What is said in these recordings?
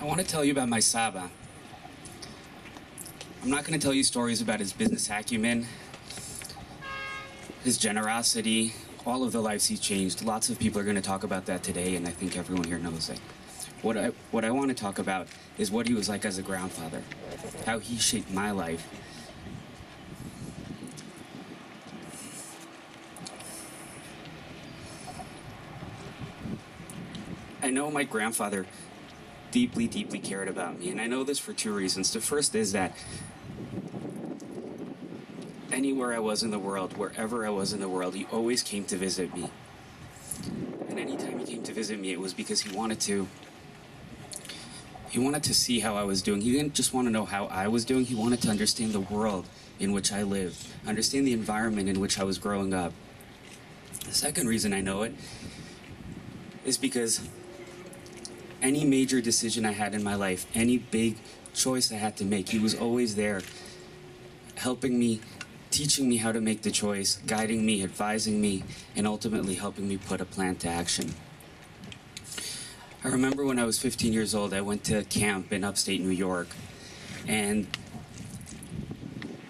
I want to tell you about my Saba. I'm not going to tell you stories about his business acumen, his generosity, all of the lives he changed. Lots of people are going to talk about that today, and I think everyone here knows it. What I want to talk about is what he was like as a grandfather, how he shaped my life. I know my grandfather deeply, deeply cared about me, and I know this for two reasons. The first is that anywhere I was in the world, wherever I was in the world, he always came to visit me. And anytime he came to visit me, it was because he wanted to see how I was doing. He didn't just want to know how I was doing, he wanted to understand the world in which I lived, understand the environment in which I was growing up. The second reason I know it is because any major decision I had in my life, any big choice I had to make, he was always there, helping me, teaching me how to make the choice, guiding me, advising me, and ultimately helping me put a plan to action. I remember when I was 15 years old, I went to camp in upstate New York, and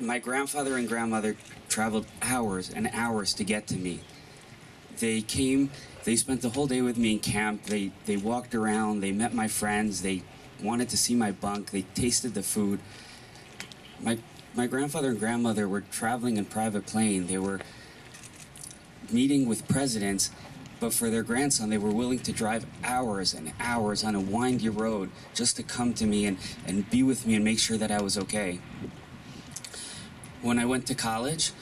my grandfather and grandmother traveled hours and hours to get to me. They spent the whole day with me in camp. They walked around, they met my friends, they wanted to see my bunk, they tasted the food. My grandfather and grandmother were traveling in private plane. They were meeting with presidents, but for their grandson, they were willing to drive hours and hours on a windy road just to come to me and be with me and make sure that I was okay. When I went to college,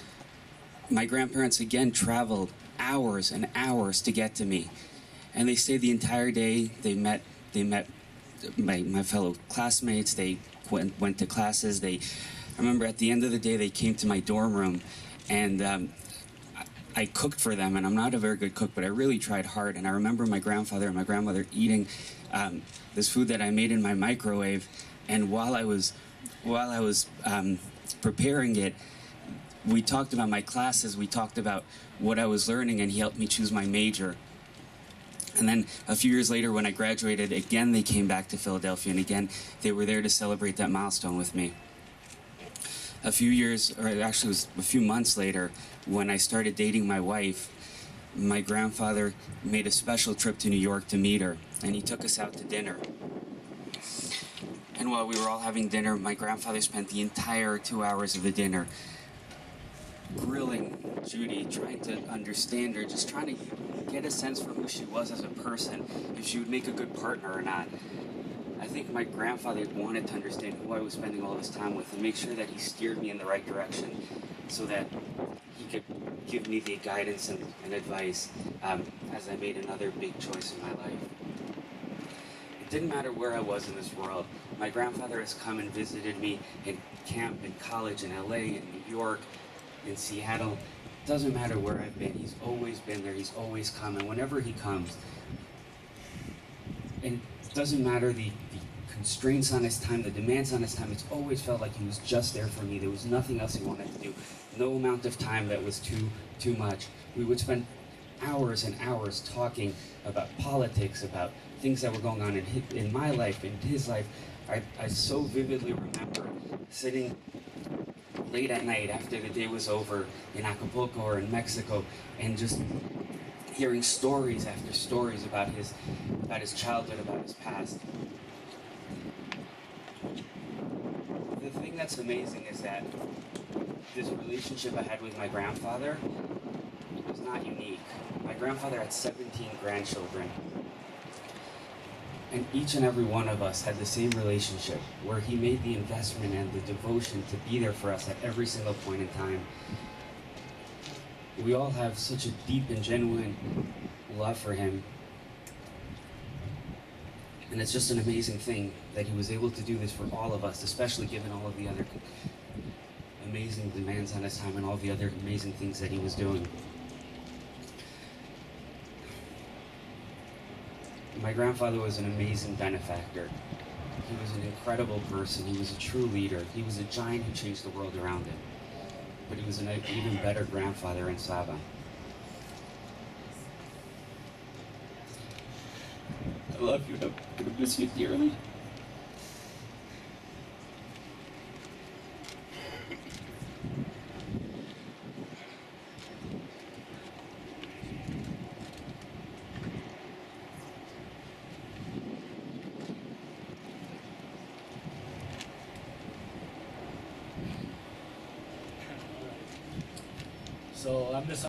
my grandparents again traveled hours and hours to get to me, and they stayed the entire day. They met my fellow classmates. They went to classes. I remember at the end of the day they came to my dorm room, and I cooked for them, and I'm not a very good cook, but I really tried hard. And I remember my grandfather and my grandmother eating this food that I made in my microwave, and while I was preparing it, we talked about my classes, we talked about what I was learning, and he helped me choose my major. And then a few years later, when I graduated, again they came back to Philadelphia, and again they were there to celebrate that milestone with me. A few months later, when I started dating my wife, my grandfather made a special trip to New York to meet her, and he took us out to dinner. And while we were all having dinner, my grandfather spent the entire 2 hours of the dinner grilling Judy, trying to understand her, just trying to get a sense for who she was as a person, if she would make a good partner or not. I think my grandfather wanted to understand who I was spending all this time with and make sure that he steered me in the right direction so that he could give me the guidance and advice as I made another big choice in my life. It didn't matter where I was in this world. My grandfather has come and visited me in camp, in college, in LA, in New York, in Seattle. It doesn't matter where I've been, he's always been there, he's always come, and whenever he comes, and it doesn't matter the constraints on his time, the demands on his time, it's always felt like he was just there for me. There was nothing else he wanted to do, no amount of time that was too much. We would spend hours and hours talking about politics, about things that were going on in my life, in his life. I so vividly remember sitting late at night after the day was over in Acapulco or in Mexico, and just hearing stories after stories about his childhood, about his past. The thing that's amazing is that this relationship I had with my grandfather was not unique. My grandfather had 17 grandchildren, and each and every one of us had the same relationship where he made the investment and the devotion to be there for us at every single point in time. We all have such a deep and genuine love for him. And it's just an amazing thing that he was able to do this for all of us, especially given all of the other amazing demands on his time and all the other amazing things that he was doing. My grandfather was an amazing benefactor. He was an incredible person. He was a true leader. He was a giant who changed the world around him. But he was an even better grandfather and Saba. I love you. I'm going to miss you dearly. So I'm just